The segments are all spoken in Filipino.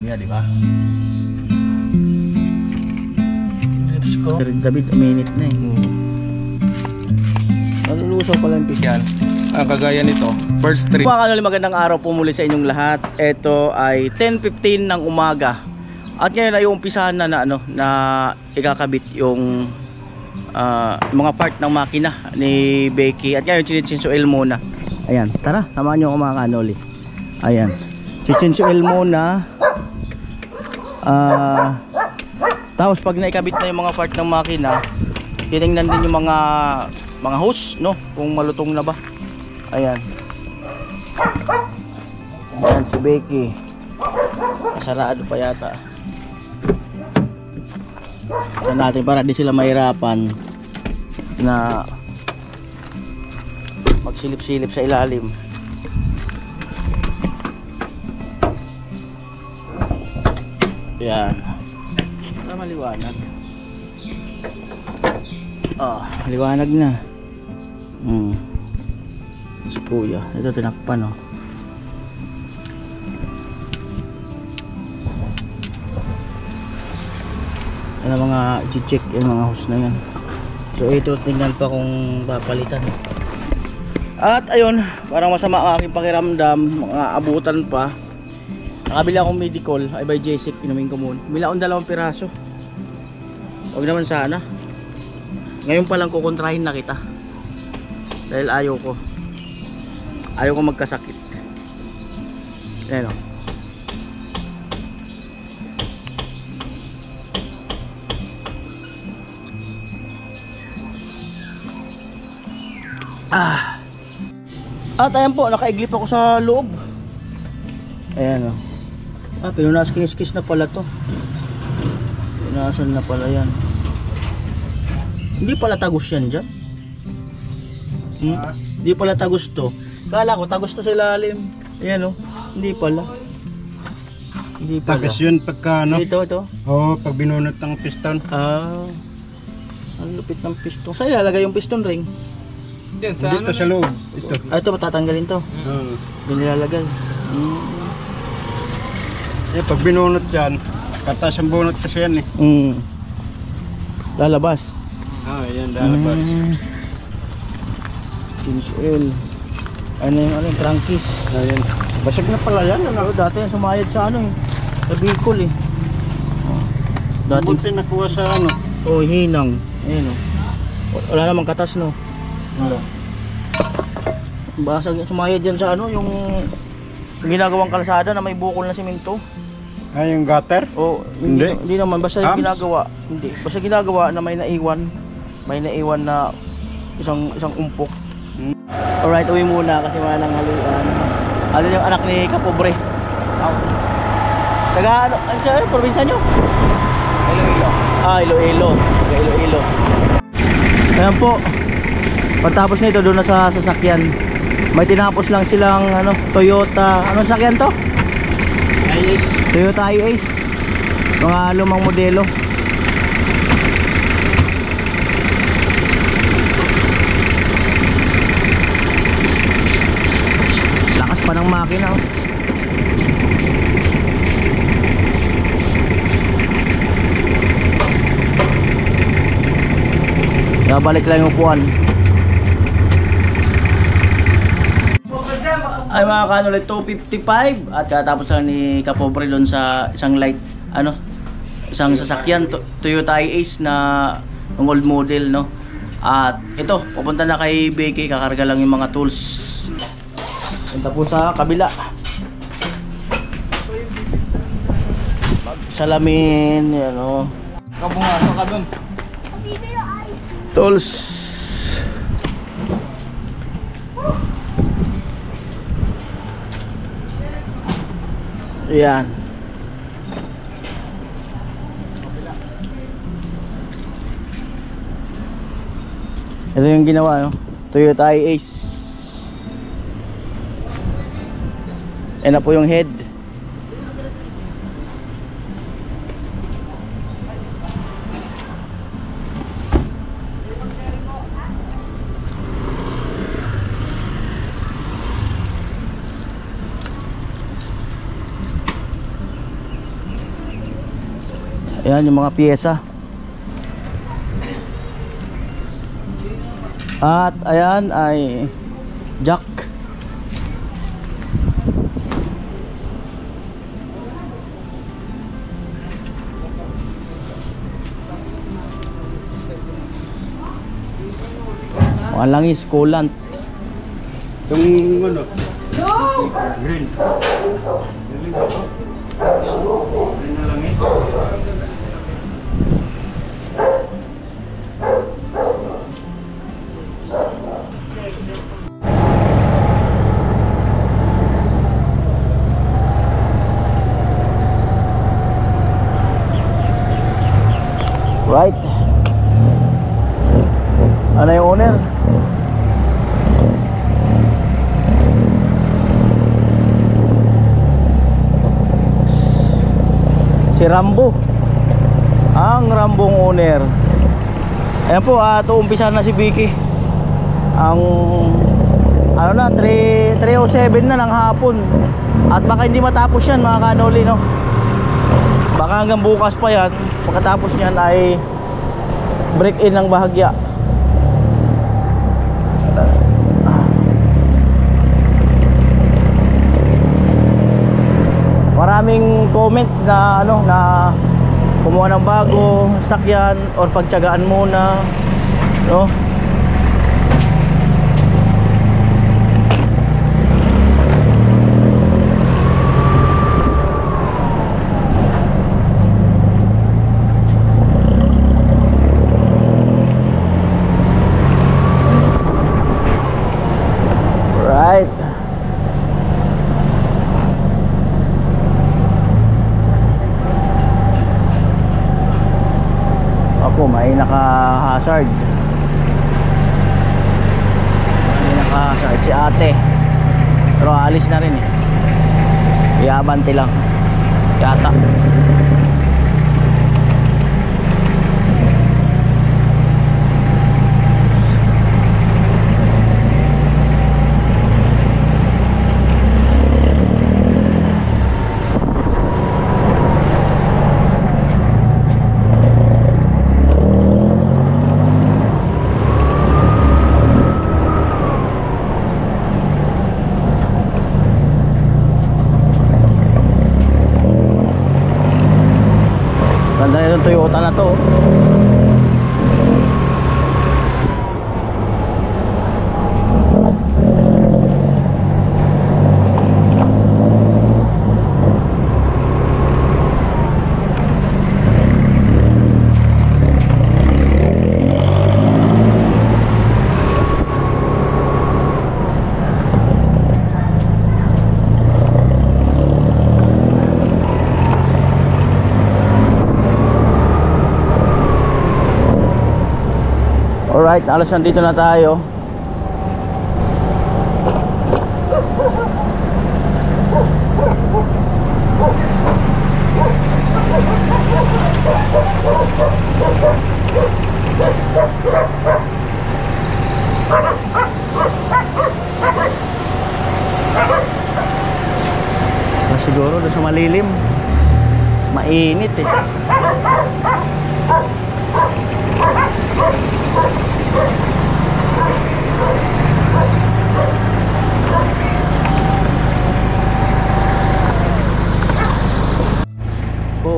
Yeah, di ba? Lips ko. Pero David, uminit na eh. Nalulusaw pala yung pisyan. Ang kagaya nito, first trip. Mga kanoli, magandang araw po muli sa inyong lahat. Ito ay 10:15 ng umaga. At ngayon ay umpisahan na na ikakabit yung mga part ng makina ni Becky. At ngayon chinichinsuel muna. Ayan, tara, samahan nyo ako mga kanoli. Ayan, chinichinsuel muna. Tapos pag naikabit na yung mga part ng makina, titingnan din yung mga hose, no? Kung malutong na ba. Ayan. Ayan si Becky. Sarado pa yata. Ayan natin para di sila mahirapan na magsilip-silip sa ilalim. Ayan. Para maliwanag. Liwanag na. Si kuya, ito tinakpan, oh. Ano mga i-check yung mga hose na yan. So ito tingnan pa kung papalitan. At ayun, parang masama ang aking pakiramdam, mga abutan pa. Nakabili akong medical, ay by Jessic, inumin ko muna. Bumili akong 2 piraso. Huwag naman sana. Ngayon pa lang kukontrahin na kita. Dahil ayaw ko magkasakit. Ayan, o. At ayan po, nakaiglip ako sa loob. Ayan, o. Pinunas kinis-kis na pala to. Pinunasan na pala yan. Hindi pala tagos yan dyan. Hindi pala tagos to. Kala ko tagos to sa ilalim. Ayan, o. Hindi pala. Hindi pala. Tagos yun pagka ano? Ito. Oo, pag binunot ng piston. Ang lupit ng piston. Saan ilalagay yung piston ring? Dito sa loob. Ito. Ito matatanggalin to. Doon nilalagay. Pag binunot yan, katas ang bunot kasi yan eh. Lalabas. Yan lalabas. Tinsuel. Ano yung crankcase. Ayan. Basag na pala yan. Dati yung sumayad sa sa Bicol eh. Dati nakuha sa hinang. Ayan, o. Wala namang katas, no? Wala. Basag sumayad dyan sa yung ginagawang kalsada na may bukol na simento. Yung gutter? Hindi naman, basta yung ginagawa. Hindi, basta ginagawa na may naiwan na isang umpok. Alright, uwi muna kasi wala nang haluan. Ano yung anak ni Kapobre? Taga ano probinsya nyo? Iloilo. Iloilo. Taga Iloilo. Ayan po. Pagtapos nito doon na sa sasakyan. May tinapos lang silang Toyota. Anong sasakyan to? Ayos. Toyota i-Ace. Mga lumang modelo. Lakas pa ng makina, oh. Balik lang yung upuan. Ay mga kanol, 255 at katapos lang ni Kapobre doon sa isang light isang sasakyan Toyota i-Ace na old model, no. At ito, pupunta na kay Becky, kakarga lang yung mga tools. Punta po sa kabila. Magsalamin, yan, o. Kabungaso ka dun. Tools. Ayan. Ito yung ginawa, no? Toyota i-Ace. Ayan na po yung head. Ayan yung mga pyesa. At ayan ay jack. Mga langis, coolant. Yung ano? Green. Green na lang eh. Right. Ano yung owner? Si Rambo. Ang Rambong owner. Ayan po, umpisa na si Vicky. Ang ano na 3:07 na ng hapon. At baka hindi matapos yan mga kanoli, no? Baka hanggang bukas pa yan. Pagkatapos niyan ay break in ng bahagya. Maraming comments na ano na kumuha ng bago sakyan or pagtiyagaan muna, no? Right. Ako may naka-hazard. May naka-hazard si ate. Pero alis na rin eh. Iabante lang. Yata. Ganda na yung Toyota na to. Alright, alas nandito na tayo. Siguro doon sa malilim. Mainit eh.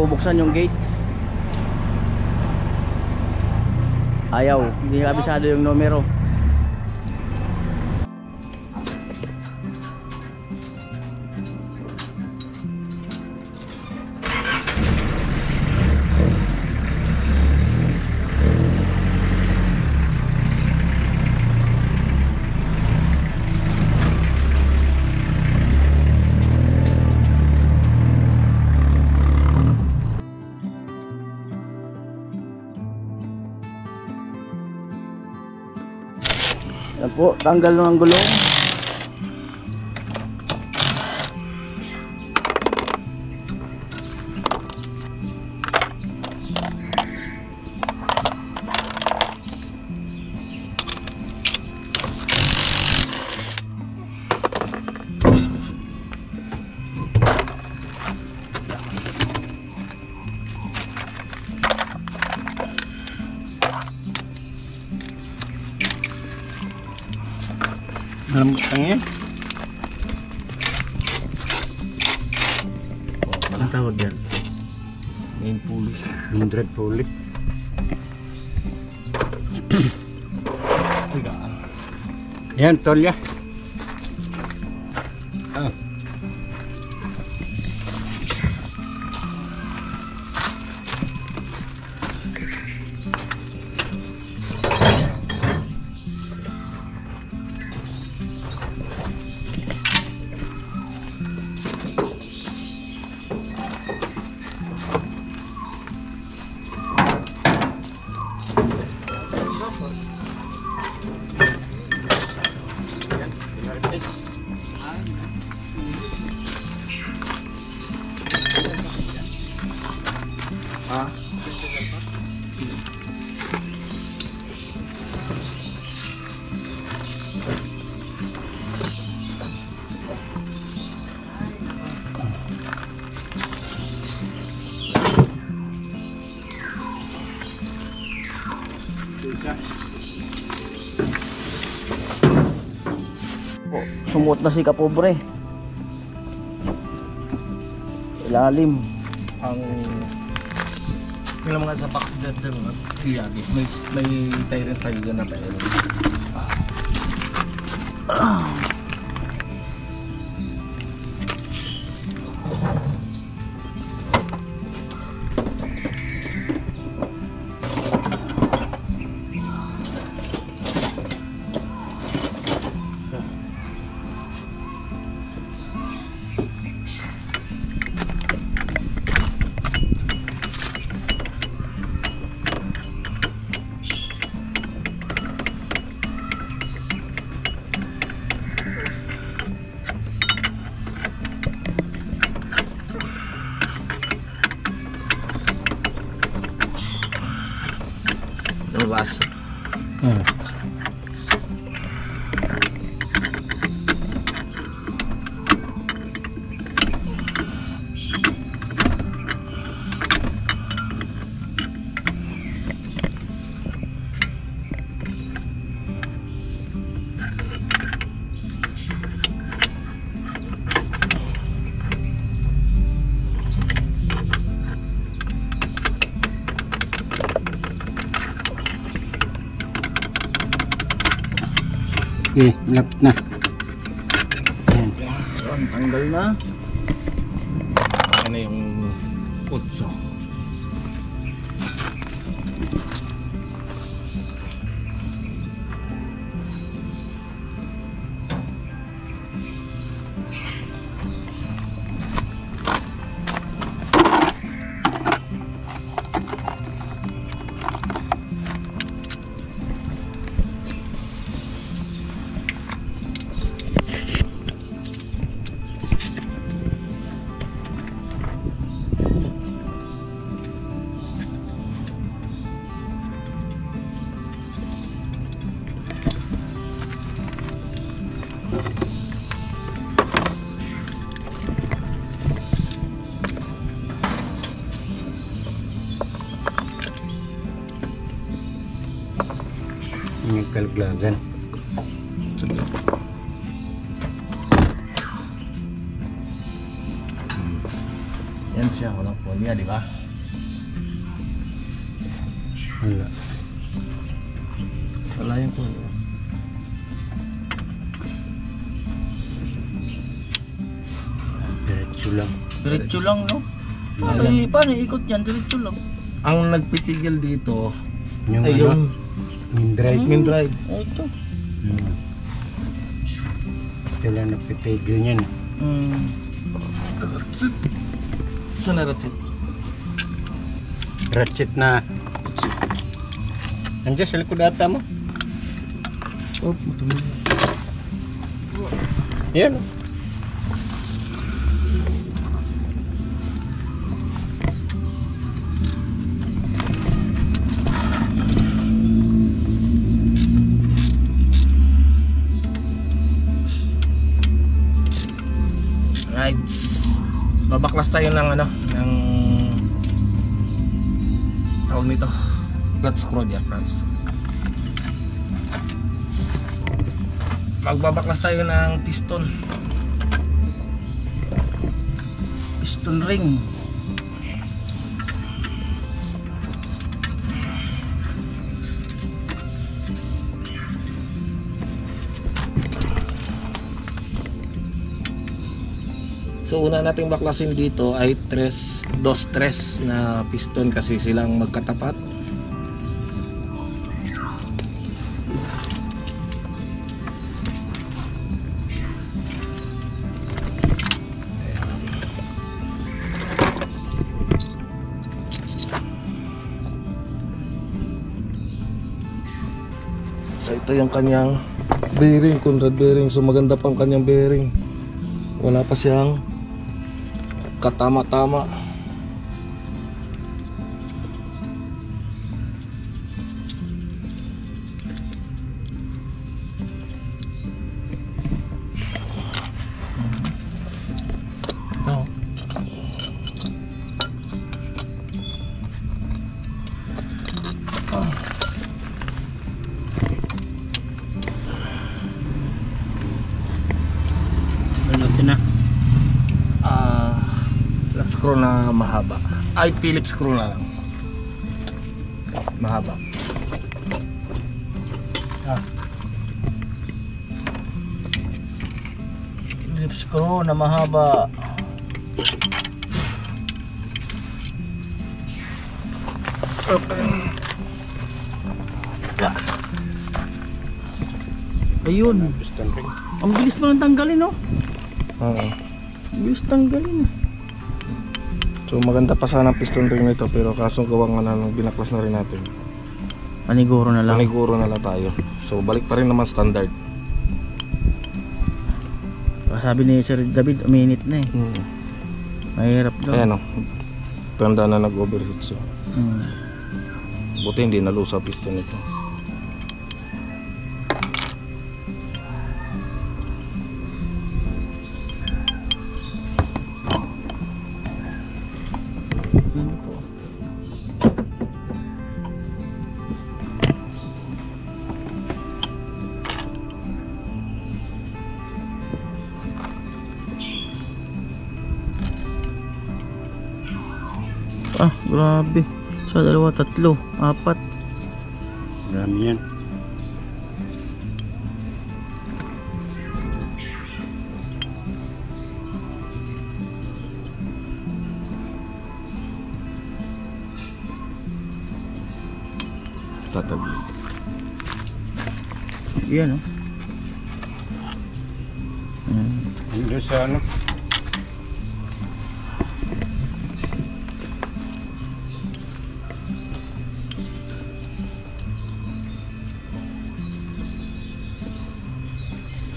Buksan yung gate. Ayaw, hindi kabisado yung numero. Yan po, tanggal ng gulong. Lambot lang yan. Anong tawag yan? Main pulley. 100 pulley. Yan, tolya. Ah. Ah. Sumuot na si Kapobre. Ilalim. Ang yung mga sa box dito mga kiyagi may tyrants tayo dyan na tayo. Lumabas. Okay, malapit na. Yan. Yan, tanggal na. Ano yung utso. Yung kalaglagan. Sige. Yan siya, walang polya, di ba? Wala. Wala yung polya. Diretso lang. Diretso lang, no? Paano ikot yan? Diretso lang. Ang nagpipigil dito Yung ay ano, yung main drive. main drive. Ay, ito. Sila napitigil niyan. Saan na ratchet? Ratchet na. Andiyan sa likod ata mo. Oh, matulog. Yan. Right. Babaklas tayo ng ano, ng tawag nito. Flat screw yan, friends. Magbabaklas tayo ng piston. Piston ring. So una nating baklasin dito ay 2-3 na piston kasi silang magkatapat. So ito yung kanyang bearing, Conrad bearing. So maganda pang kanyang bearing. Wala pa siyang katama-tama. Ito. Natin na. Flat screw na mahaba. Ay, Phillips screw na lang. Mahaba. Phillips screw na mahaba. Ayun. Piston ring. Ang bilis mo nang tanggalin, no? Oo. Ang bilis tanggalin. So maganda pa sana ang piston ring nito, pero kaso gawa nga na nung binaklas na rin natin. Paniguro na lang. Paniguro na lang tayo. So balik pa rin naman standard. Sabi ni Sir David, uminit na eh. Mahirap daw. Ayan o. Tanda na nag-overheat siya. Buti hindi nalusa piston nito. Ah, grabe. Sa 2, 3, 4. Marami yan. Tatag. Yan, oh. Doon sa ano?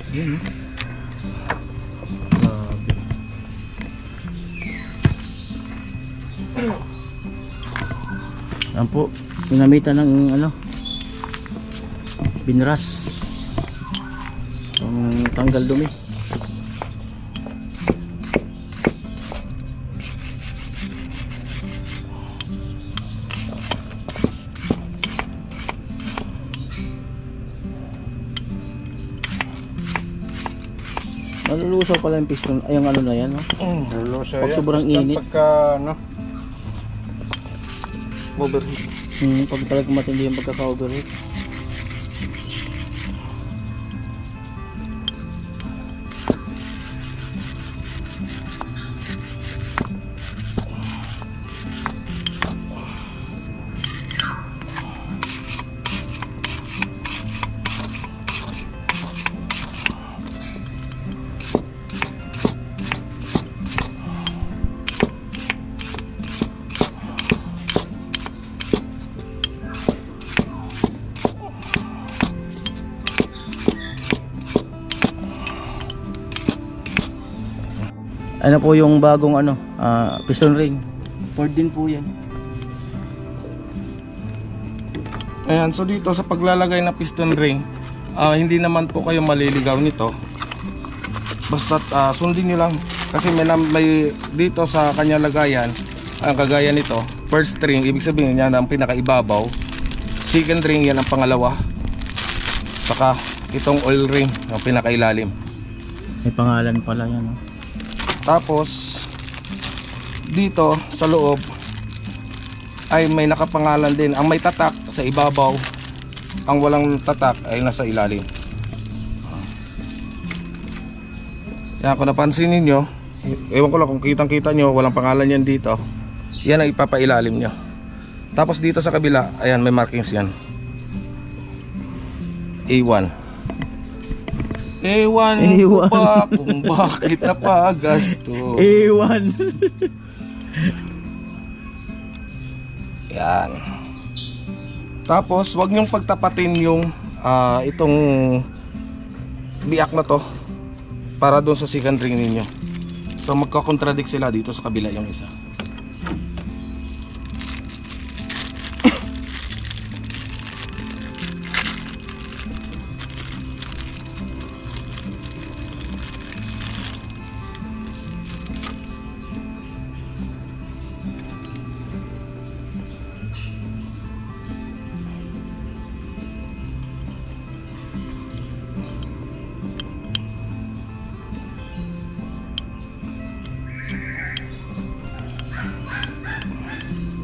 Yan, oh. Yan po, pinamitan ng ano, binras ang tanggal dumi. Nalulusaw pala yung piston, ay yung ano na yan, no? Nalusa Pag yan. sobrang Basta init. Pagka ano? Overheat. Pag talagang matindi yung pagkaka-overheat. Ano po yung bagong ano, piston ring. Ford din po yan. Ayan, so dito sa paglalagay ng piston ring, hindi naman po kayo maliligaw nito. Basta sundin nyo lang. Kasi may dito sa kanya lagayan, ang kagaya nito, first ring, ibig sabihin yan ang pinakaibabaw. Second ring, yan ang pangalawa. Saka itong oil ring ang pinakailalim. May pangalan pala yan. Tapos dito sa loob ay may nakapangalan din. Ang may tatak sa ibabaw, ang walang tatak ay nasa ilalim. Yan, kung napansin ninyo, ewan ko lang kung kitang kita nyo, walang pangalan yan dito. Yan ang ipapailalim nyo. Tapos dito sa kabila, ayan, may markings yan. A1. Ewan ko pa kung bakit napagasto. A1. Yan. Tapos wag niyong pagtapatin yung itong biak na to para doon sa second ring ninyo. So magko-contradict sila dito sa kabila yung isa.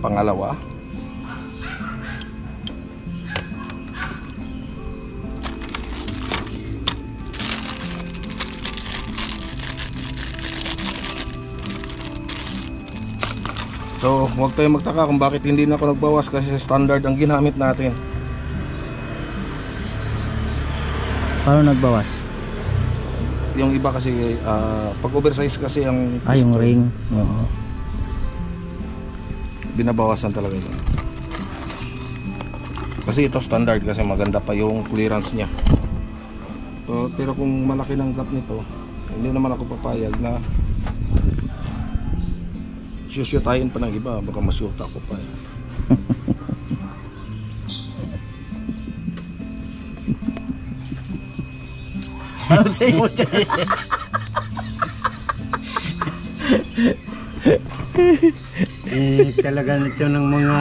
Pangalawa, so huwag tayong magtaka kung bakit hindi na ako nagbawas kasi standard ang ginamit natin. Paano nagbawas? Yung iba kasi pag oversize kasi ang Yung piston, ring. Oo. binabawasan talaga yun. Kasi ito standard kasi maganda pa yung clearance niya. So, pero kung malaki ng gap nito, hindi naman ako papayag na shoot-tayin pa ng iba, baka ma-shoot ako pa eh. Ano sa'yo mo dyan? Talaga nito ng mga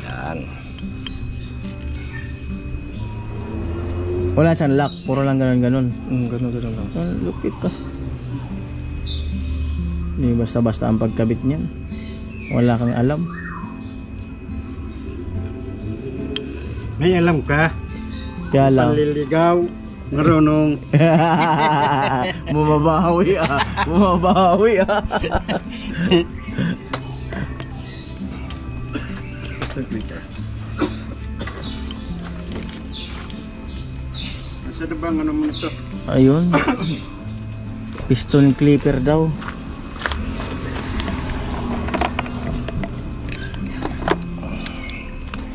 Yan. Wala siyang lock, puro lang ganun-ganun. Ganun lang. Lupit ka. Hindi basta-basta ang pagkabit niyan. Wala kang alam. may alam ka. Kaya lang. Panliligaw, marunong. Bumabawi ah. Bumabawi ah. Piston clicker. Asa na bang ano mo ito? Ayun. Piston clipper daw.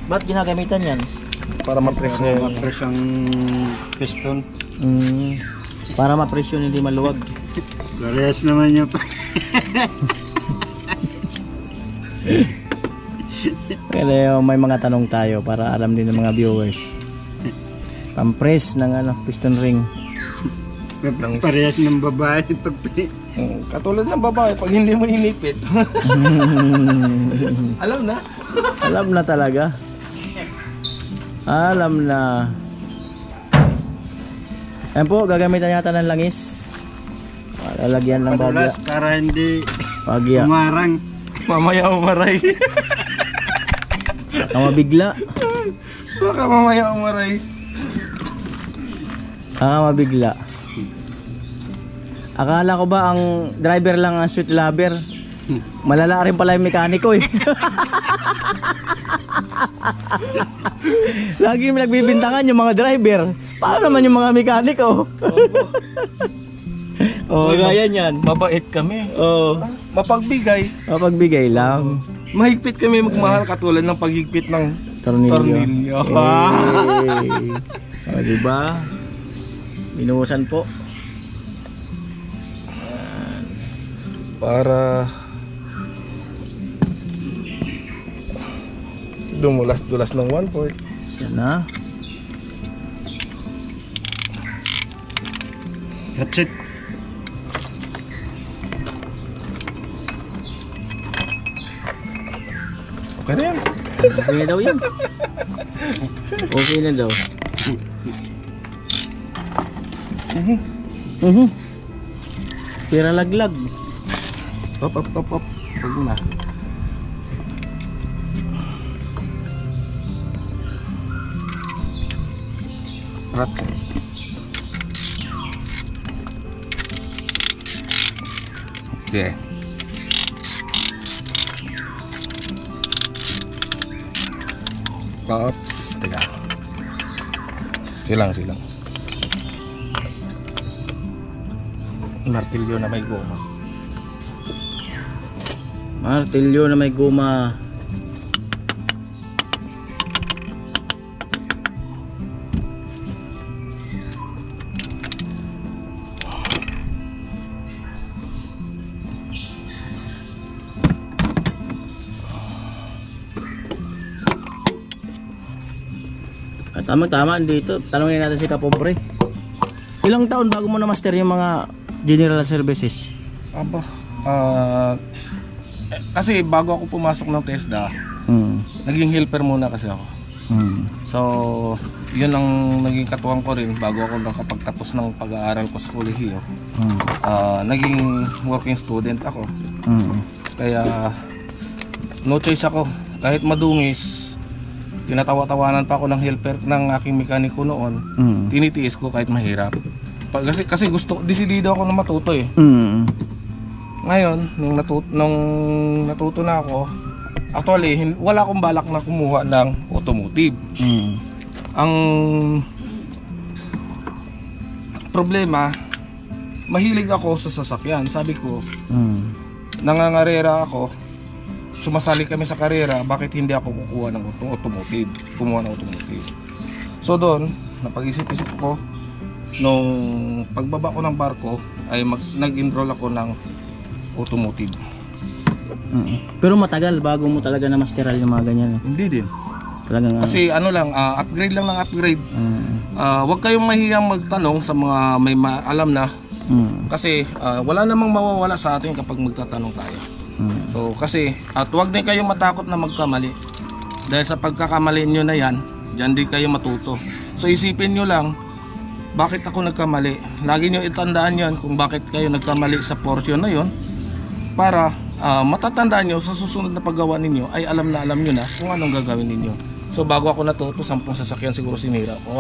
Ba't ginagamitan yan? Para ma-press niya yung Matras ang piston. Para ma-presyon hindi maluwag. Parehas naman niya pa. Kaya may mga tanong tayo para alam din ng mga viewers. Pang-press ng piston ring. Parehas ng babae pag katulad ng babae pag hindi mo hinipit. Alam na. Alam na talaga. Alam na. Ayan po, gagamitan yata ng langis. Lalagyan ng bagya. padulas para hindi Bagya. umarang. Mamaya umaray. Ang mabigla. Baka mamaya umaray. Ang mabigla. Akala ko ba ang driver lang ang sweet lover? Malala rin pala yung mekaniko eh. Lagi nagbibintangan yung mga driver. Paano naman yung mga mekaniko? Oh, gaya niyan. Mabait kami. Oh, Mapagbigay. mapagbigay lang. Mahigpit kami magmahal katulad ng paghigpit ng tornilyo. Oh, diba? Binuhusan po. Para dumulas-dulas ng 1/4. Yan na. That's it. Okay na yan. Okay na daw yan. Okay na daw. Pira laglag. Op. Huwag na. Rats. Okay. Ops, teka. Silang. Martilyo na may goma. Martilyo na may guma. Tama dito. Tanungin natin si Kapobre. Ilang taon bago mo na master yung mga general services? Aba, kasi bago ako pumasok ng TESDA, naging helper muna kasi ako. So, yun ang naging katuwang ko rin bago ako nakapagtapos ng pag-aaral ko sa kolehiyo. Naging working student ako. Kaya, no choice ako. Kahit madungis, tinatawa-tawanan pa ako ng helper ng aking mekaniko noon. Tinitiis ko kahit mahirap. Kasi desidido ako na matuto eh. Ngayon, nung natuto na ako, actually, wala akong balak na kumuha ng automotive. Ang problema, mahilig ako sa sasakyan. Sabi ko, nangangarera ako, sumasali kami sa karera, bakit hindi ako kukuha ng automotive? So doon, napag-isip-isip ko, nung pagbaba ko ng barko, ay nag-enroll ako ng automotive. Pero matagal bago mo talaga na masteral yung mga ganyan. Hindi din. Talagang, kasi ano lang, upgrade lang ng upgrade. Huwag kayong mahiyang magtanong sa mga may alam na. Kasi wala namang mawawala sa atin kapag magtatanong tayo. So kasi huwag din kayong matakot na magkamali. Dahil sa pagkakamali nyo na yan, dyan din kayo matuto. So isipin nyo lang, bakit ako nagkamali? Lagi nyo itandaan yan kung bakit kayo nagkamali sa portion na yon, para matatandaan nyo sa susunod na paggawa ninyo ay alam nyo na kung anong gagawin ninyo. So bago ako natuto, 10 sasakyan siguro sinira ko.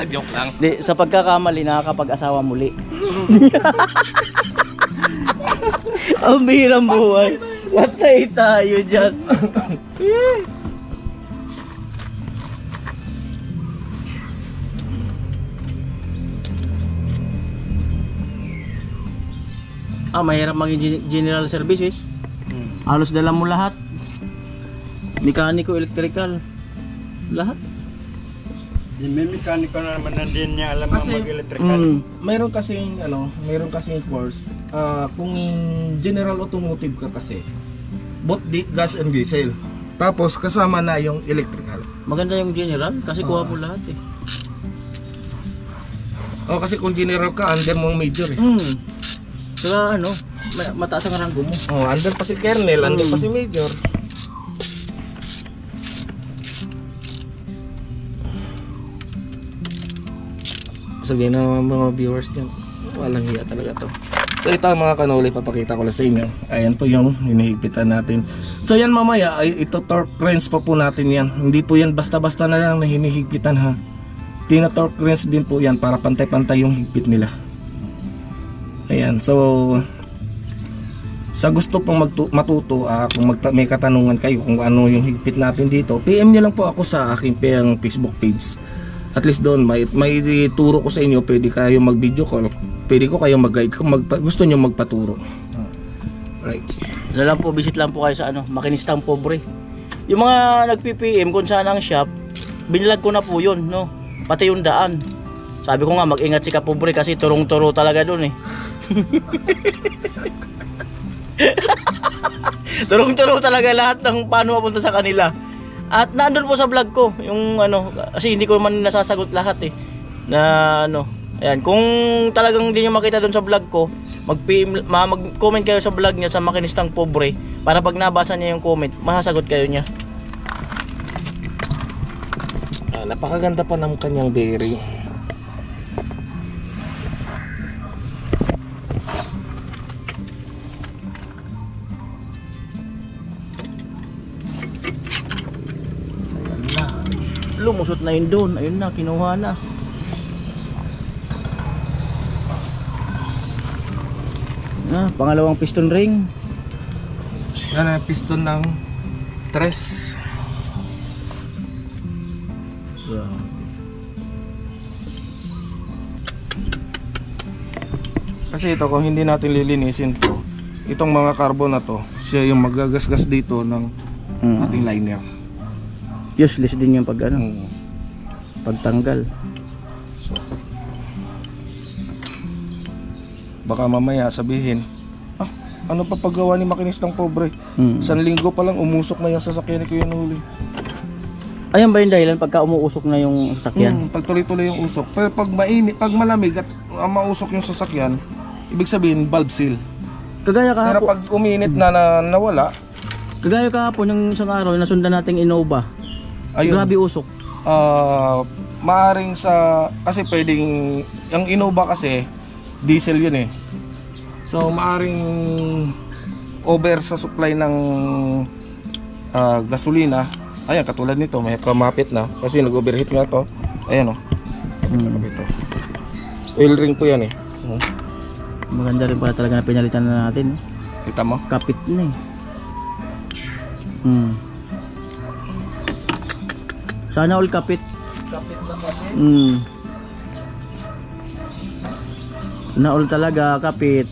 Joke lang. Di, sa pagkakamali nakakapag-asawa muli. Ang bihirang buhay. Patay tayo dyan. Mahirap maging general services. Halos dala mo lahat. Mekaniko, electrical, lahat. May mekaniko na naman na din niya alam mag-electrical. Mayroon kasing course. Kung general automotive ka kasi, both gas and diesel. Tapos kasama na yung electrical. Maganda yung general kasi kuha mo lahat eh. Kasi kung general ka, under mo major eh. Saka mataas ang ranggo mo. Under pa si Colonel, under pa si Major. Sabihin na mga viewers dyan, walang hiya talaga to. So ito mga kanuli, papakita ko lang sa inyo. Ayan po yung hinihigpitan natin. So yan mamaya, ito torque wrench pa po natin yan. Hindi po yan basta-basta na lang na hinihigpitan ha. Tina-torque wrench din po yan para pantay-pantay yung higpit nila. Ayan, so sa gusto pong matuto, kung may katanungan kayo kung ano yung higpit natin dito, PM nyo lang po ako sa aking Facebook page. At least doon may turo ko sa inyo, pwede kayo mag-video call, pwede ko kayo mag-guide kung gusto nyo magpaturo. Right. Lang po, visit lang po kayo sa Makinistang Pobre. Yung mga nag-PPM kung saan ang shop, binilag ko na po yun, no? Pati yung daan. Sabi ko nga, mag-ingat si Kapobre kasi turong-turo talaga doon eh. Turong-turo talaga lahat ng paano mapunta sa kanila. At nandun po sa vlog ko yung kasi hindi ko man nasasagot lahat eh na Ayan, kung talagang hindi nyo makita doon sa vlog ko, mag-comment kayo sa vlog niya sa Makinistang Pobre para pag nabasa niya yung comment, masasagot kayo niya. Napakaganda pa ng kanyang bearing. Ayan na. Lumusot na yun doon. Ayun na, kinuha na. Pangalawang piston ring. Yan ang piston ng 3. Kasi ito, kung hindi natin lilinisin to, itong mga carbon na to, siya yung magagasgas dito ng ating liner. Useless din yung pag pagtanggal. So, baka mamaya sabihin, ano pa paggawa ni Makinistang Pobre? 1 linggo pa lang umusok na yung sasakyan ni Kuya Noli. Ayan ba yung dahilan pagka umuusok na yung sasakyan? Pag tuloy-tuloy yung usok. Pero pag mainit, pag malamig at mausok yung sasakyan, ibig sabihin valve seal. Kagaya Pero kahapon, pag uminit na nawala, kagaya kahapon yung isang araw nasundan nating Innova. ayun. Grabe usok. Maaring sa, kasi pwedeng, yung Innova kasi, diesel yun eh. So maaring over sa supply ng gasolina. Ayan, katulad nito, may kamapit na kasi nag-overheat nga to. Ayan o. Ito. Oil ring po yan eh. Maganda rin pala talaga na pinalitan na natin. Kita mo? Kapit na eh. Sana all kapit. Kapit na kapit. Na all talaga kapit.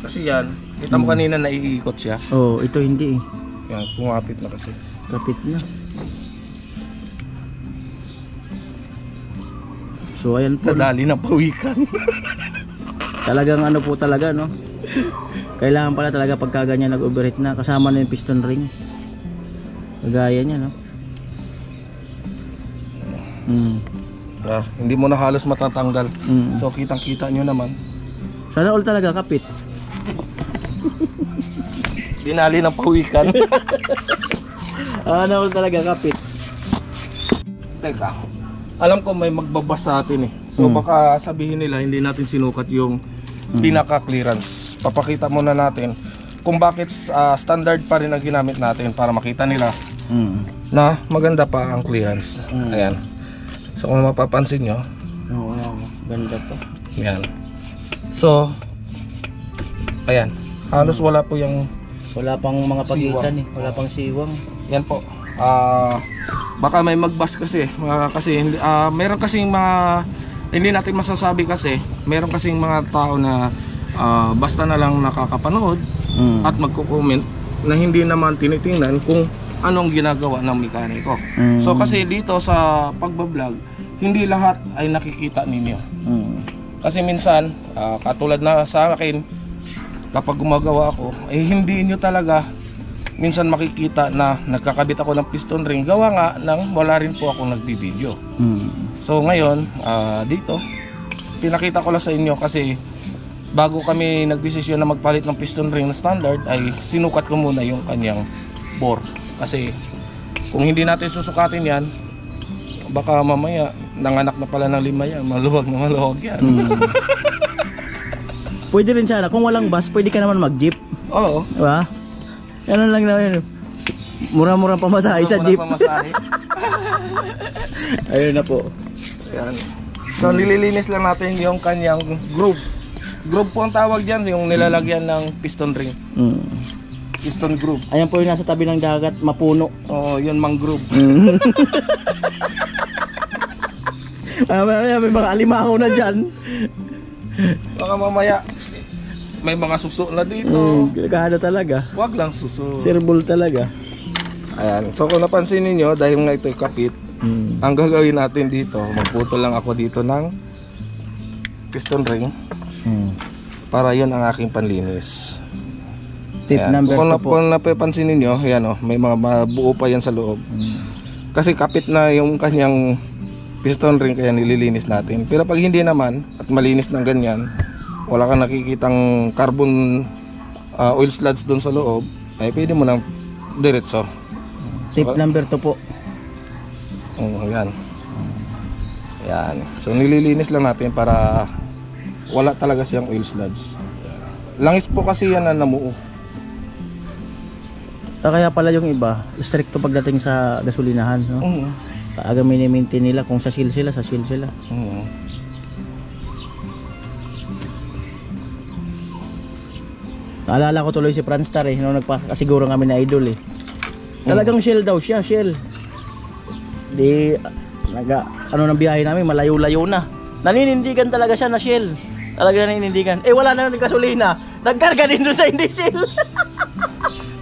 Kasi yan, kita mo kanina naiikot siya. Oh, ito hindi eh. Yan, kumapit na kasi. Kapit na. So ayan po. Nadali na pawikan. Talagang ano po talaga no. Kailangan pala talaga pagka ganyan nag-overheat na kasama na yung piston ring. Kagaya niya no. Hindi mo na halos matatanggal. So kitang-kita nyo naman. Sana all talaga kapit. Dinali ng pawikan. Sana all talaga kapit. Teka. Alam ko may magbabas sa atin eh. So baka sabihin nila hindi natin sinukat yung pinaka-clearance. Papakita muna natin kung bakit standard pa rin ang ginamit natin para makita nila na maganda pa ang clearance. Ayan. So kung mapapansin nyo, ganda to. yan. So, ayan. Halos wala po yung Wala pang mga pagitan eh. Wala pang siwang. yan po. Baka may magbas kasi. Kasi meron kasing mga hindi natin masasabi kasi. Meron kasing mga tao na basta na lang nakakapanood at magko-comment na hindi naman tinitingnan kung anong ginagawa ng mekaniko. So kasi dito sa pagbablog, hindi lahat ay nakikita ninyo. Kasi minsan, katulad na sa akin, kapag gumagawa ako, hindi nyo talaga minsan makikita na nagkakabit ako ng piston ring. Gawa nga nang wala rin po akong nagbibideo. So ngayon, dito, pinakita ko lang sa inyo kasi bago kami nagdesisyon na magpalit ng piston ring na standard, ay sinukat ko muna yung kanyang bore. Kasi kung hindi natin susukatin yan, baka mamaya nanganak na pala ng 5 yan, maluwag na maluwag yan. Pwede rin sana, kung walang bus, pwede ka naman mag-jeep. Oo. Diba? Yan lang na yun. Mura-mura pamasahe sa jeep. Ayun na po. Ayan. So nililinis lang natin yung kanyang groove. Groove po ang tawag dyan, yung nilalagyan ng piston ring. Piston groove. Ayan po yung nasa tabi ng dagat, mapuno. Oo, yun mangrove. May mga alimango na dyan. Baka mamaya may mga suso na dito. Kada talaga. Wag lang suso. Sirbol talaga. Ayan. So kung napansin niyo dahil nga ito'y kapit, ang gagawin natin dito, magputol lang ako dito ng piston ring. Para yun ang aking panlinis. Tip Ayan. number Kung, 2 po. kung napapansin ninyo, yan oh, may mga buo pa yan sa loob. Kasi kapit na yung kanyang piston ring kaya nililinis natin. Pero pag hindi naman at malinis ng ganyan, wala kang nakikitang carbon oil sludge doon sa loob, ay pwede mo nang diretso. Tip number 2 po. Yan. Yan. So nililinis lang natin para wala talaga siyang oil sludge. Langis po kasi yan na namuo. Kaya pala yung iba, stricto pagdating sa gasolinahan, no? Aga mini-maintain nila kung sa seal sila, sa seal sila. Naalala ko tuloy si Franstar nung nagpakasiguro kami na idol Talagang shell daw siya, shell. Di ano nang biyahe namin, malayo-layo na. Naninindigan talaga siya na shell. Talaga naninindigan. Wala na ng gasolina. Nagkarga din doon sa hindi shell.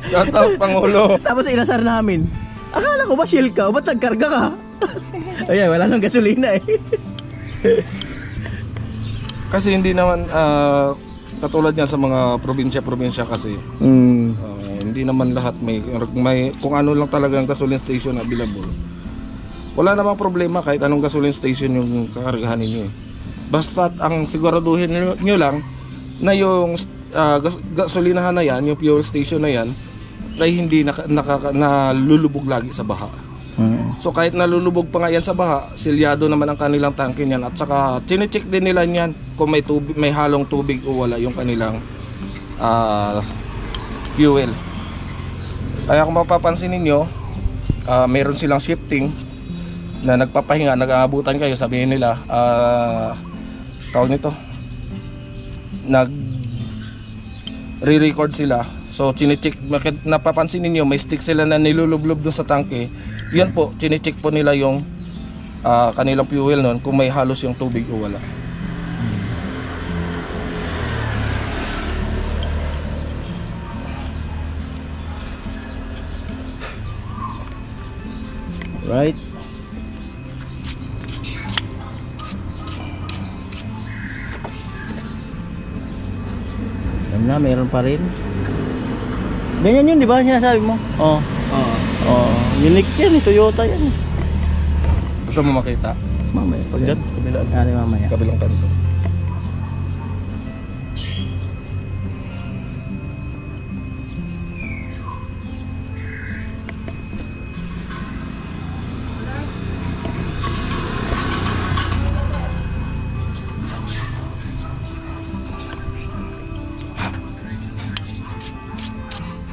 Shout out Pangulo. Tapos inasar namin. Akala ko ba shell ka? Ba't nagkarga ka? Ayan, wala nang gasolina Kasi hindi naman katulad niyan sa mga probinsya kasi hindi naman lahat may kung ano lang talaga ang gasoline station available. Wala namang problema kahit anong gasoline station yung kakargahan ninyo Basta ang siguraduhin nyo lang na yung gasolinahan na yan, yung fuel station na yan ay hindi nalulubog lagi sa baha. So kahit nalulubog pa nga yan sa baha, silyado naman ang kanilang tangke niyan at saka chine-check din nila niyan kung may halong tubig o wala yung kanilang fuel. Kaya kung mapapansin ninyo, meron silang shifting na nagpapahinga, nag-aabutan kayo, sabihin nila tawag nito, re-record sila. So chine-check, napapansin ninyo may stick sila na nilulublob doon sa tangke. Yan po, chine-check po nila yung kanilang fuel noon kung may halos yung tubig o wala. Right. Alam na, meron pa rin. Ganyan yun, di ba? Sinasabi mo? Oo. Unique yan, Toyota yan. Gusto mo makita? Mamaya. Pag dyan, sa kabilang. Mamaya. Kabilang kanto.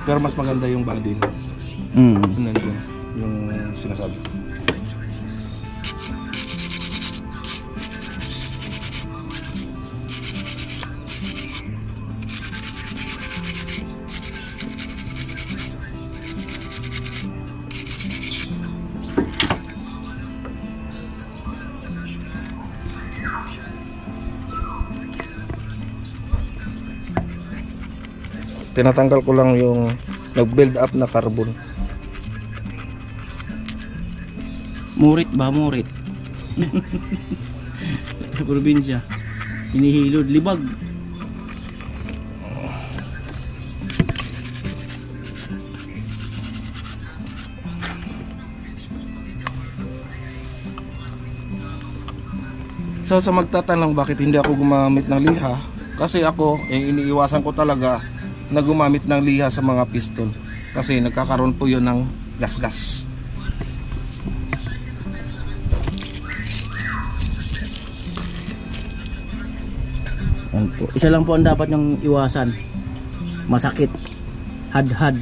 Pero mas maganda yung body na. Nandun, yung sinasabi ko. Tinatanggal ko lang yung nag-build up na carbon. Murit ba? Murit. Sa probinsya. Hinihilod. Libag. So sa magtatanong bakit hindi ako gumamit ng liha, kasi ako iniiwasan ko talaga na gumamit ng liha sa mga piston kasi nagkakaroon po yun ng gas-gas. Isa lang po ang dapat nyong iwasan. Masakit. Had-had.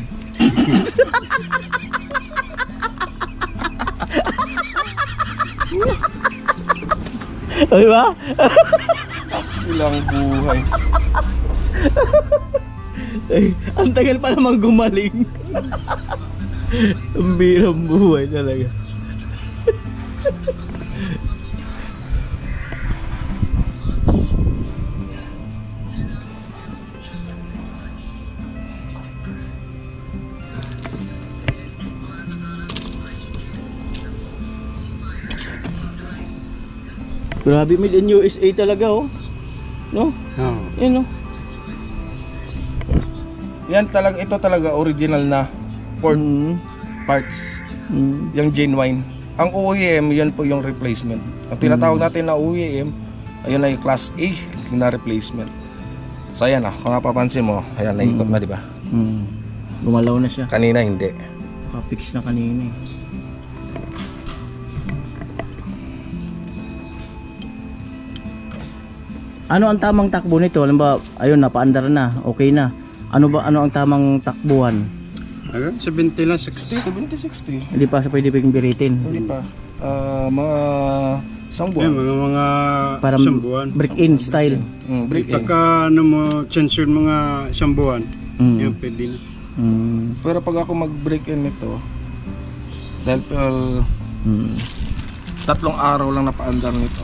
Ay ba? Ilang buhay. Ay, ang tagal pa naman gumaling. Ang birang buhay talaga. Grabe, made in USA talaga, oh. No? Oo. Yan, no? ito talaga original na port parts. Yung genuine. Ang OEM, yan po yung replacement. Ang tinatawag natin na OEM, ayun ay class A na replacement. So ayan kung napapansin mo, ayan, naikot na, di ba? Gumalaw na siya. Kanina hindi. Nakapix na kanina eh. Ano ang tamang takbo nito? Alam ba, ayun, napaandar na, okay na. Ano ang tamang takbuhan? Ayun, 70 lang, 60. 70-60. Hindi pa sa pwede pang biritin. Hindi pa. Mga isang buwan. Mga Parang isang buwan. break-in style. Break in. Pagka ano mo, censure mga isang buwan, yun pwede na. Pero pag ako mag-break in nito, dahil 3 araw lang napaandar nito,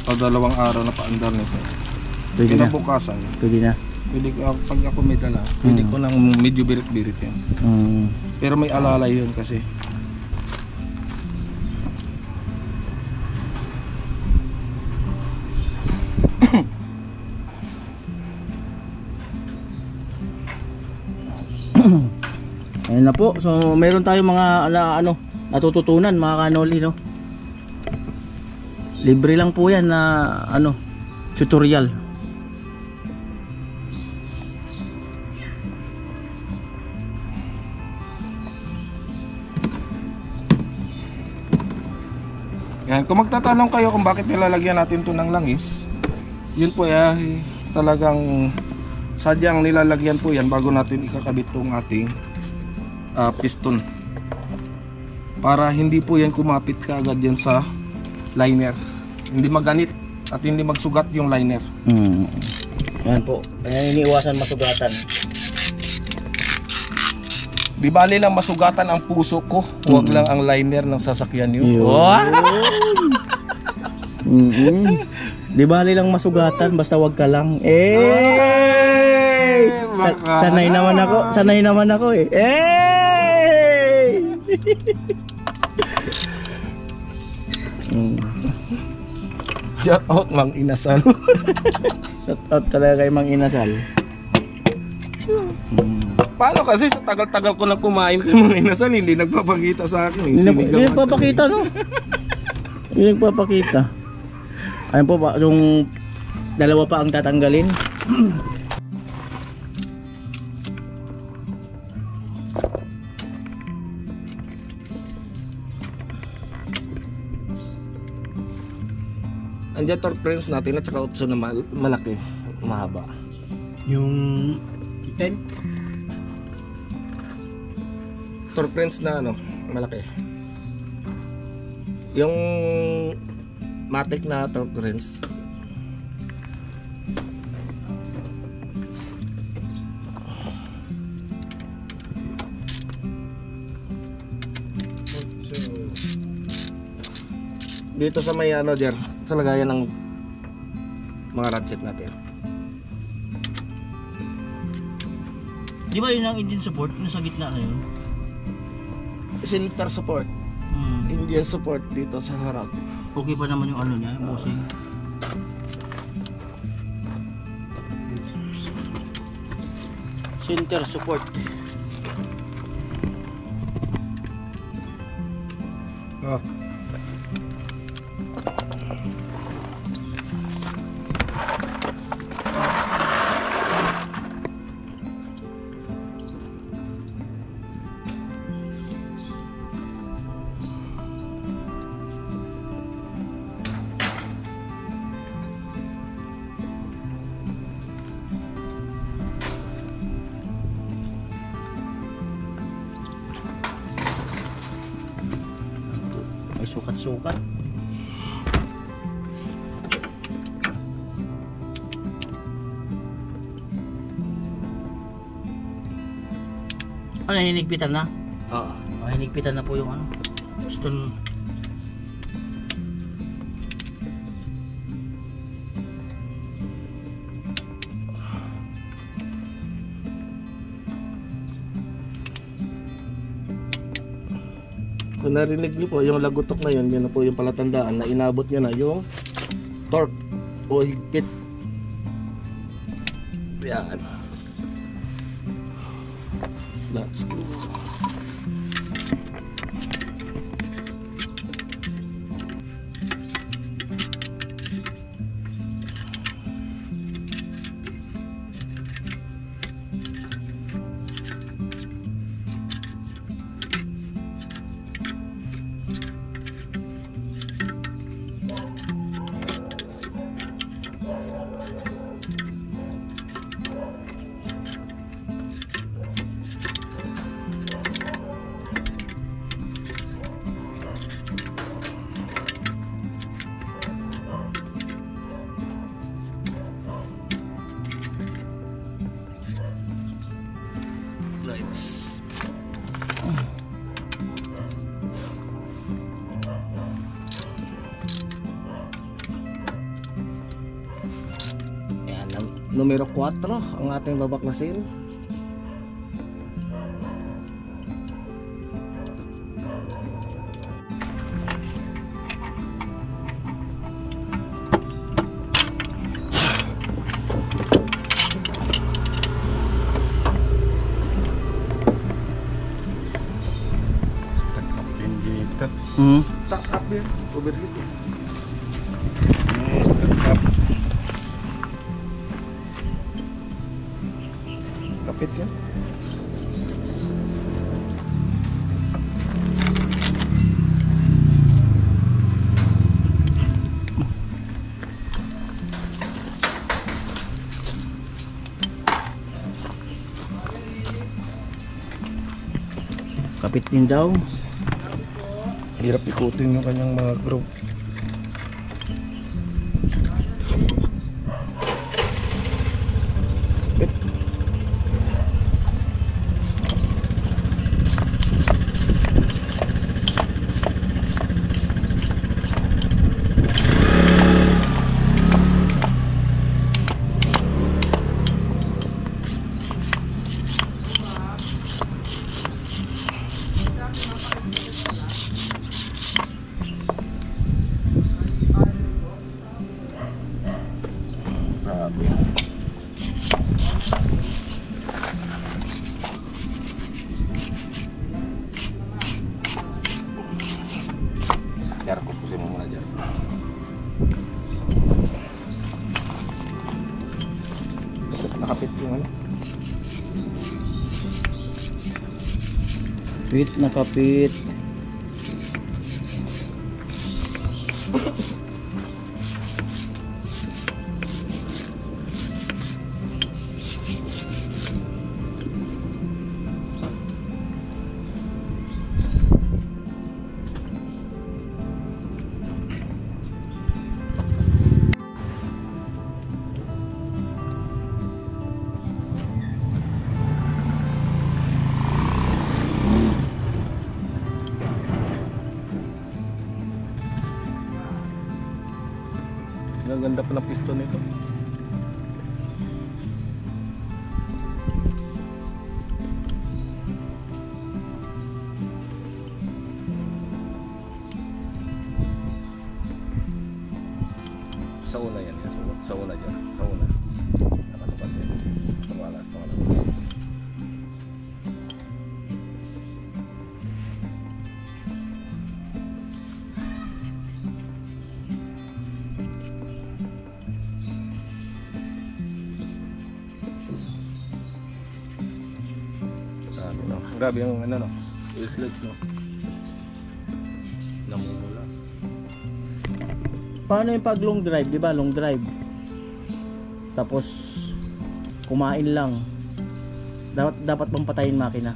o 2 araw napaandar nito, Pwede na. kinabukasan, Pwede na. pwede ko, pag ako may dala, pwede ko nang medyo birit-birit yan. Pero may alalay yun kasi. Ayun na po. So meron tayong mga natututunan mga kanoli, no. Libre lang po 'yan na tutorial. Yan, kung magtatanong kayo kung bakit nilalagyan natin to ng langis, yun po talagang sadyang nilalagyan po yan bago natin ikakabit tong ating piston, para hindi po yan kumapit kaagad yan sa liner, hindi maganit at hindi magsugat yung liner. Yan po, kaya iniiwasan masugatan. Di bali lang masugatan ang puso ko, huwag lang ang liner ng sasakyan nyo. Di bali lang masugatan, basta wag ka lang. Sanay naman ako eh. Shout out Mang Inasal. Shout out talaga kay Mang Inasal. Paano kasi sa tagal-tagal ko nang kumain kay Mang Inasal, hindi nagpapakita sa akin. Hindi nagpapakita, no? Hindi nagpapakita. Ayun po, yung 2 pa ang tatanggalin. Andiyan torque wrench natin at saka utso na malaki, mahaba. Yung 10? Torque wrench na malaki. Yung matic na torque wrench. Dito sa may sa lagayan ng mga ratchet natin. Di ba yun ang engine support? Yung sa gitna na yun? Center support. Engine support dito sa harap. Okay pa naman yung niya, yung bushing. Center support. May sukat-sukat. Hinigpitan na? Oo. Hinigpitan na po yung piston. Kung narinig niyo po yung lagutok na yun, yun na po yung palatandaan na inabot niya na yung torque o higpit. Yan. Let's go. Lights. Yan, numero 4 ang ating babaklasin. Tak up ya, overheat. Kapit ya. Kapit din daw. Hirap ikutin yung kanyang mga group. Jar, kuskusin mo muna, Jar. Nakapit yung ano? Kapit na kapit. Ang ganda pa ng piston nito. Sa una yan, sa una dyan, sa una. Nakasapat yan. Pangalas. Grabe yung ano no, wheels no. Namumula. Paano yung pag long drive, di ba? Long drive. Tapos kumain lang. Dapat bang patayin makina?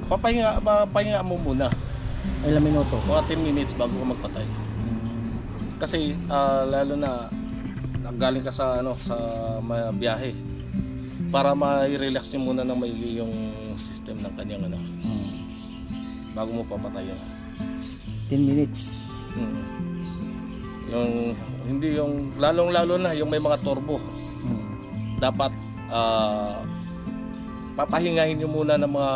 Papahinga mo muna. Ilang minuto? Mga 10 minutes bago ka magpatay. Kasi lalo na galing ka sa sa biyahe. Para ma-relax niyo muna ng maigi yung system ng kanyang bago mo papatayin. 10 minutes. Yung hindi yung lalong-lalo na yung may mga turbo. Dapat papahingahin niyo muna ng mga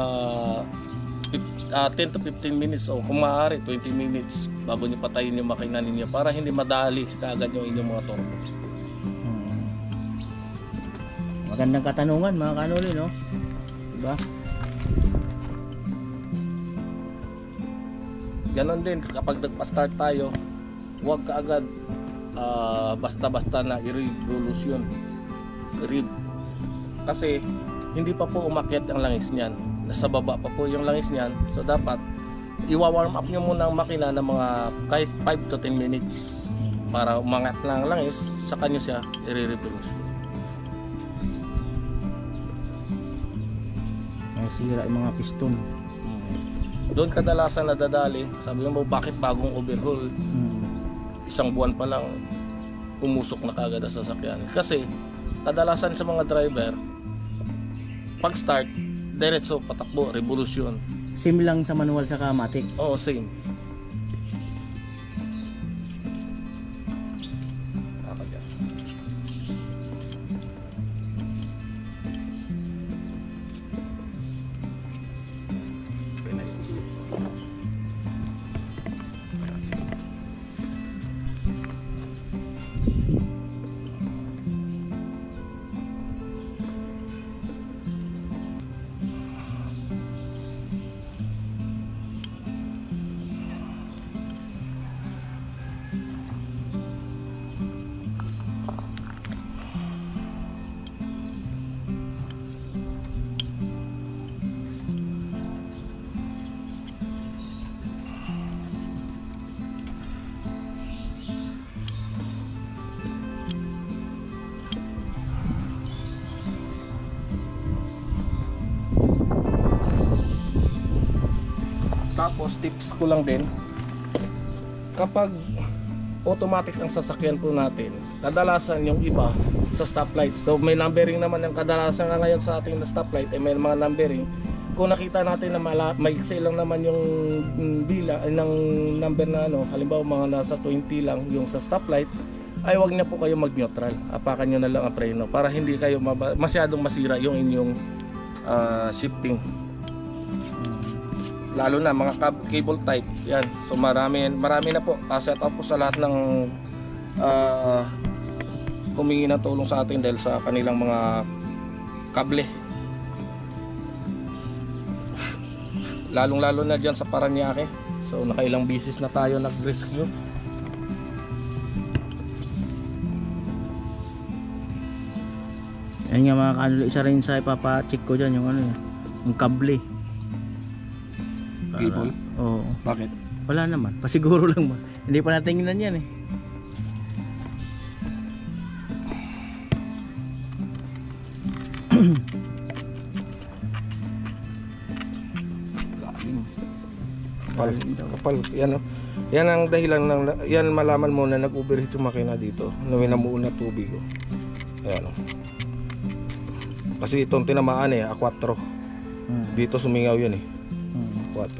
10 to 15 minutes o kung maaari 20 minutes bago niyo patayin yung makina ninyo para hindi madali kaagad yung inyong mga turbo. Magandang katanungan mga kanuli, no? ba? Ganon din kapag nagpa-start tayo, huwag ka agad basta-basta na i-revolution. Kasi hindi pa po umakyat ang langis niyan. Nasa baba pa po yung langis niyan. So dapat i-warm up nyo muna ang makina ng mga kahit 5 to 10 minutes para umangat na ang langis, saka nyo siya i-revolution. Nasira yung mga piston. Doon kadalasan nadadali, sabi mo bakit bagong overhaul? Isang buwan pa lang umusok na kagad ang sasakyan. Kasi kadalasan sa mga driver, pag start, diretso patakbo, revolusyon. Same lang sa manual sa matic. Oo, same. Tapos tips ko lang din, kapag automatic ang sasakyan po natin, kadalasan yung iba sa stoplight. So may numbering naman yung kadalasan nga ngayon sa ating stoplight, may mga numbering. Kung nakita natin na maiksi lang naman yung bila ng number na halimbawa mga nasa 20 lang yung sa stoplight, ay wag na po kayo mag-neutral. Apakan nyo na lang ang preno para hindi kayo masyadong masira yung inyong shifting. Lalo na mga cable type yan, so marami na po set up po sa lahat ng humingi ng tulong sa atin dahil sa kanilang mga kable, lalong na dyan sa Paranaque. So nakailang bisis na tayo nag-rescue. Yan nga mga kanilo, isa rin sa ipapacheck ko dyan yung yung kable. Cable? Oo. Bakit? Wala naman, pasiguro lang ba. Hindi pa natin tingnan yan eh. Kapal. Yan ang dahilan yan malaman mo na nag-overheat yung makina dito. Naminamuon na tubig. Ayan. Kasi itong tinamaan A4. Dito sumingaw yun A4.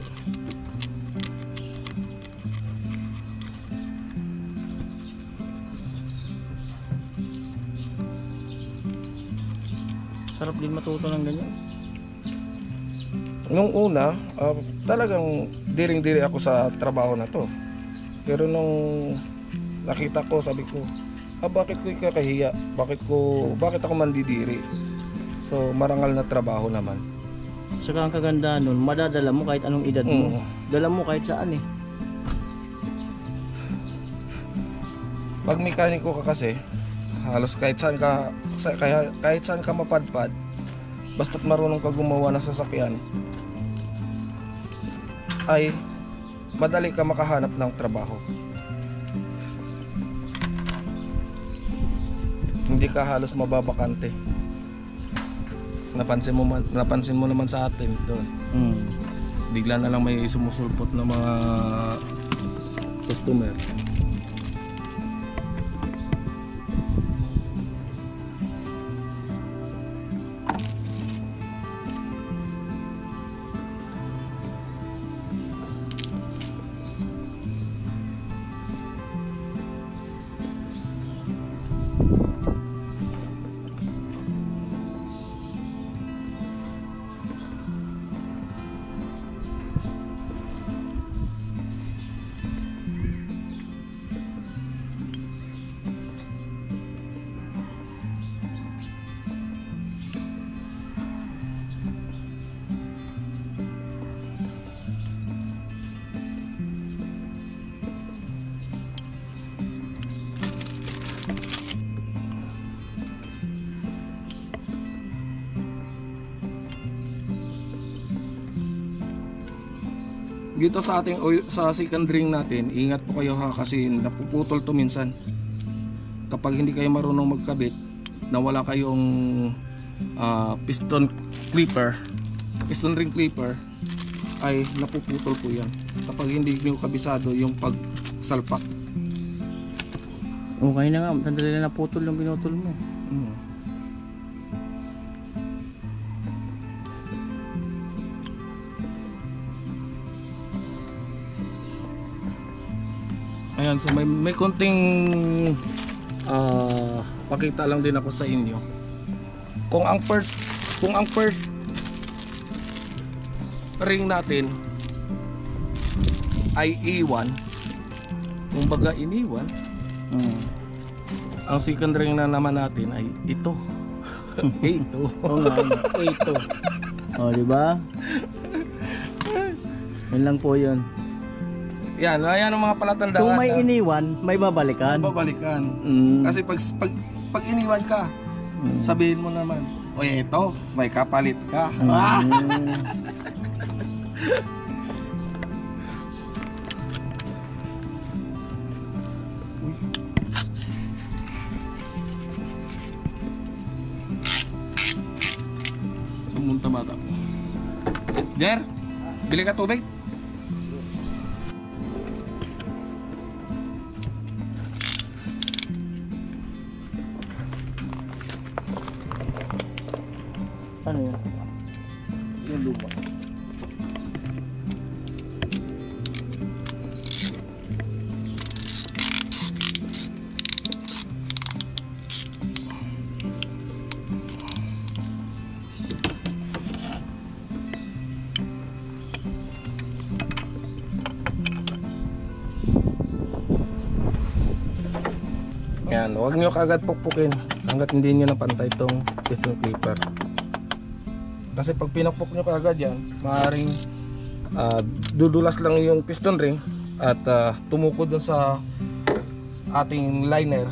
Sarap din matuto ng ganyan. Nung una, talagang diring-diri ako sa trabaho na to. Pero nung nakita ko, sabi ko, bakit ko ikakahiya? Bakit ako mandidiri? So, marangal na trabaho naman. Saka ang kagandahan nun, madadala mo kahit anong edad mo. Dala mo kahit saan eh. Pag mekaniko ka kasi, halos kahit saan ka mapadpad, basta't marunong ka gumawa ng sasakyan, ay madali ka makahanap ng trabaho. Hindi ka halos mababakante. Napansin mo naman sa atin doon. Bigla na lang may sumusulpot na mga customer. dito sa ating oil, sa second ring natin, ingat po kayo ha, kasi napuputol to minsan. Kapag hindi kayo marunong magkabit, na wala kayong piston ring clipper, ay napuputol po yan kapag hindi nyo kabisado yung pagsalpak. Okay na nga, sandali na naputol yung pinutol mo. Ayan, so may konting pakita lang din ako sa inyo. Kung ang first ring natin ay E1, kumbaga iniwan, ang second ring na naman natin ay ito. Ito. Oo nga, Ito. oh, di ba? Yan lang po yun. Yan ang mga palatandaan. Kung may iniwan, may babalikan. Babalikan. Mm. Kasi pag iniwan ka, sabihin mo naman, oy, ito, may kapalit ka. Sumunta bata. Jer, bili ka tubig? Ano yun? Yung lupa. Yan, huwag nyo kagad pukpukin hanggat hindi nyo napantay itong piston clipper. Kasi pag pinakpok nyo kagad yan, maaaring dudulas lang yung piston ring at tumukod dun sa ating liner,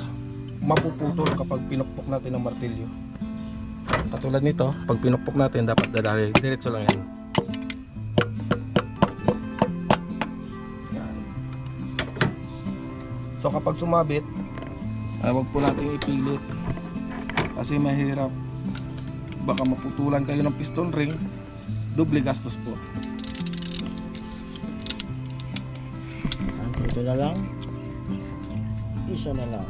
mapuputol kapag pinukpok natin ng martilyo. Katulad nito, pag pinukpok natin, dapat dadali, diretso lang yan. Yan. So kapag sumabit, huwag po natin ipilit kasi mahirap. Baka maputulan kayo ng piston ring, doble gastos po. Ito na lang. Isa na lang.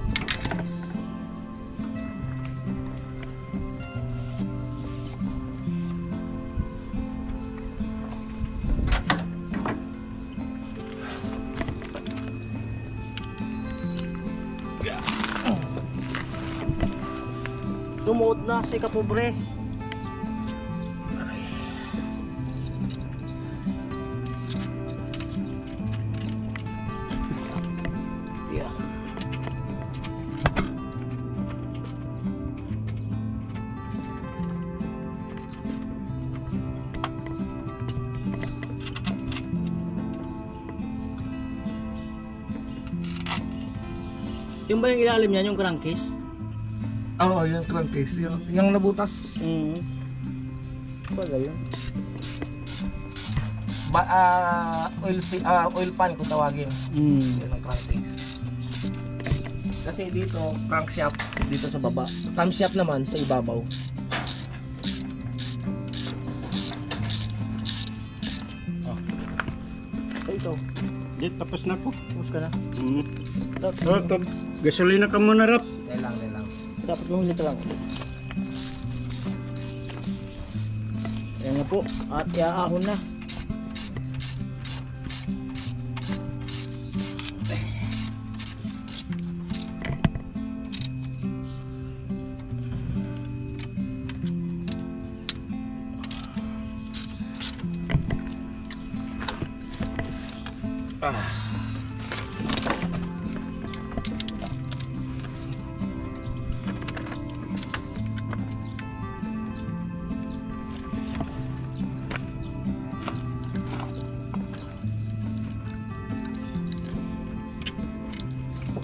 Sumuot na si kapobre. Yeah. Yung ba yung ilalim niyan, yung crankcase? Oo, yung crankcase, yung nabutas. Baga yun. Oil pan kung tawagin. Yan ang crankcase. Kasi dito, crankshaft dito sa baba. Camshaft naman sa ibabaw. Ito. Di, tapos na po. Tapos ka na. Gasolina ka muna, Rap. Dahil lang. Dapat lumili ka lang. Ayan nga po. At iaahon na.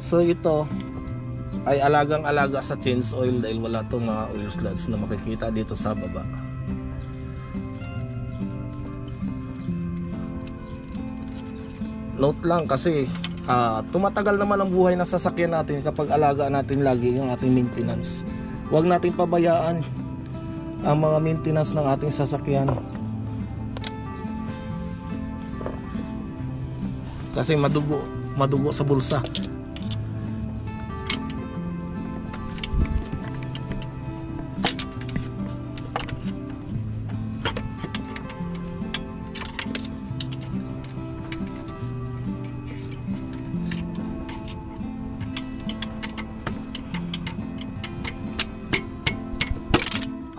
So ito ay alagang-alaga sa change oil dahil wala itong mga oil slugs na makikita dito sa baba. note lang kasi tumatagal naman ang buhay ng sasakyan natin kapag alagaan natin lagi yung ating maintenance. Huwag natin pabayaan ang mga maintenance ng ating sasakyan. Kasi madugo sa bulsa.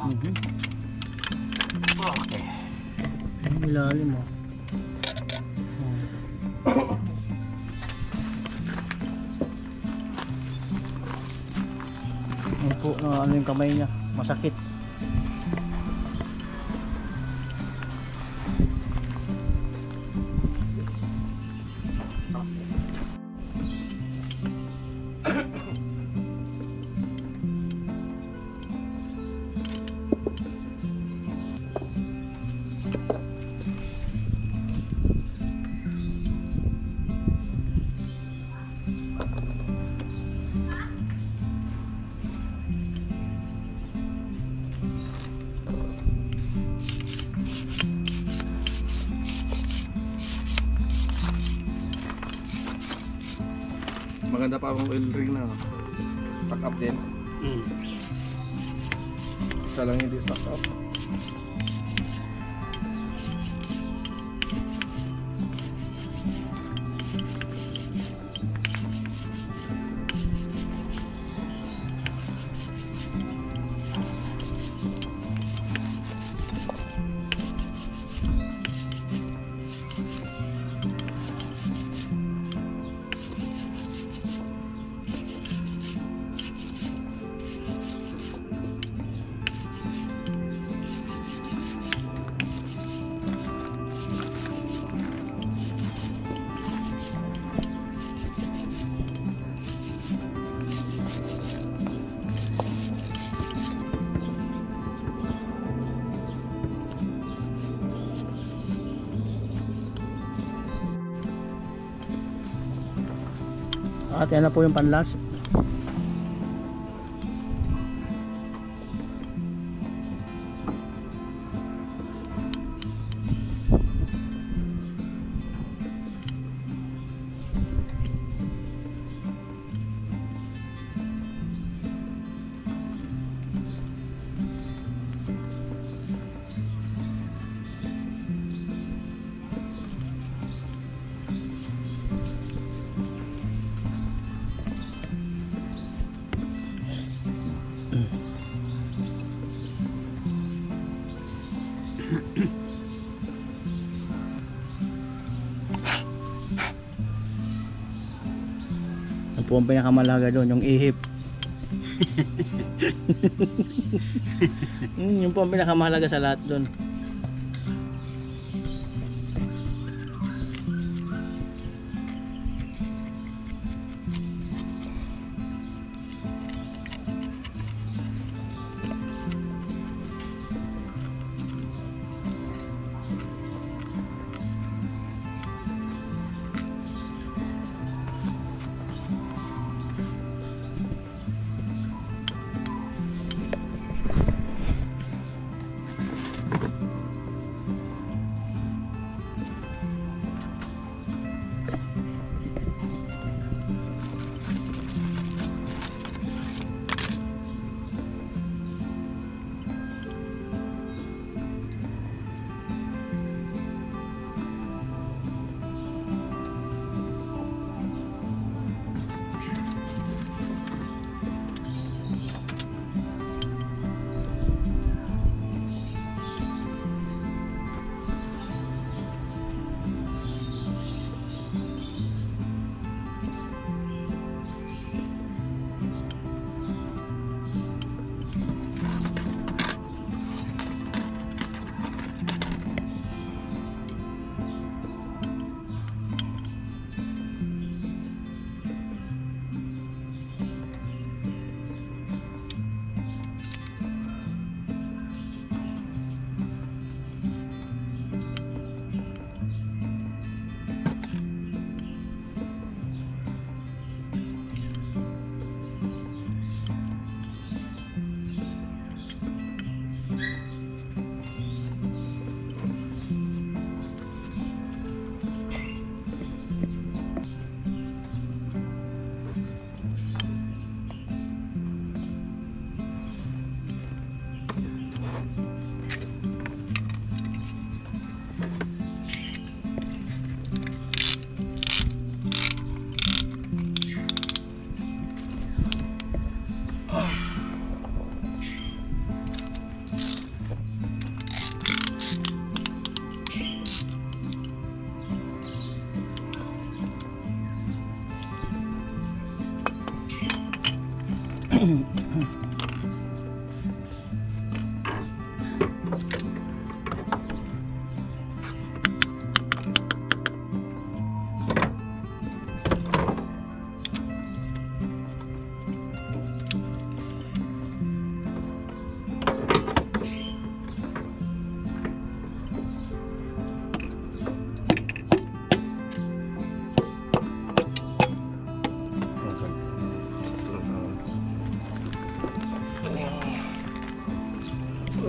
Okay. Ang ilalim mo. Ano po, ano yung kamay niya? Masakit. Maganda pa ang oil ring na. Stock up din. Isa lang hindi stock up. At yan na po yung panlast. Ang po ang pinakamalaga doon, yung ihip. Yung po ang pinakamahalaga sa lahat doon.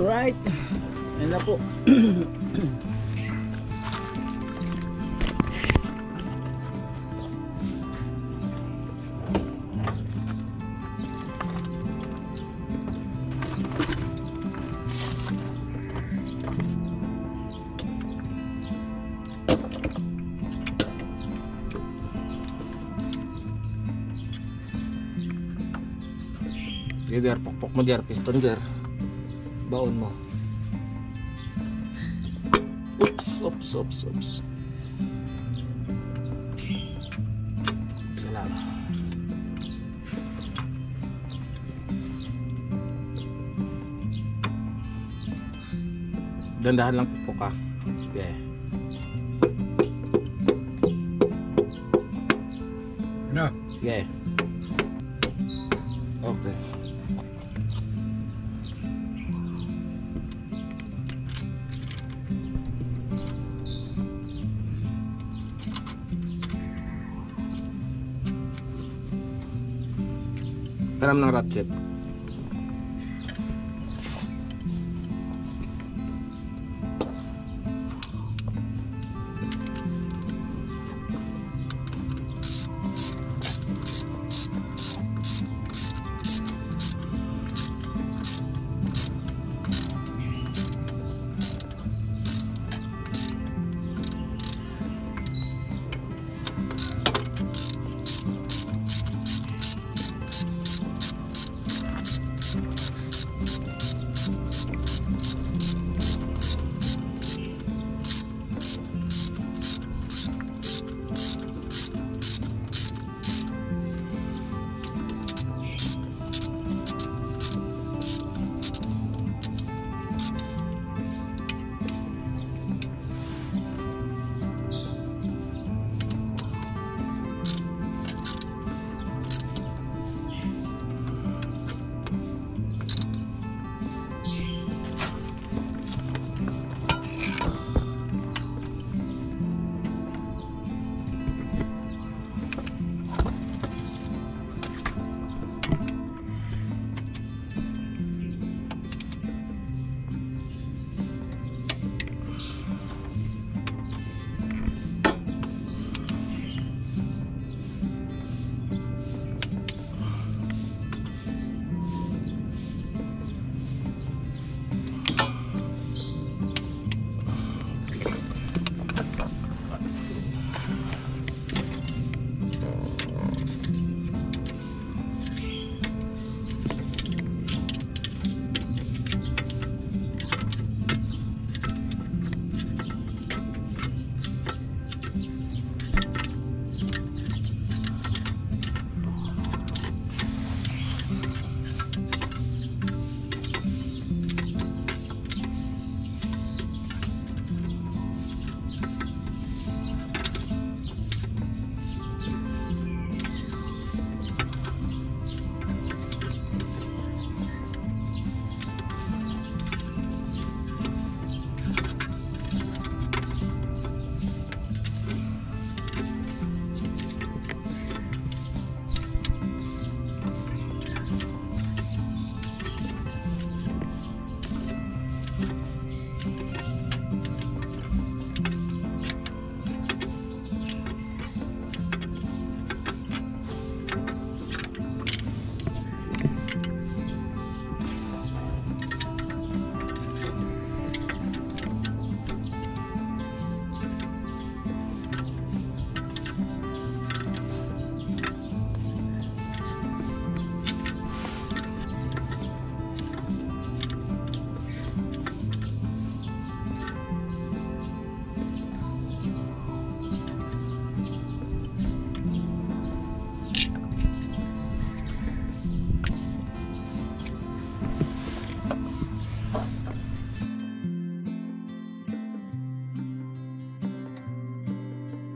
Right. Yan na po. Sige, der, pokpok mo der, piston der. Baon mo. Oops. Kailangan. Dandahan lang pokpok ka. Yeah. No. Sige. Okay. Taram ng ratchet.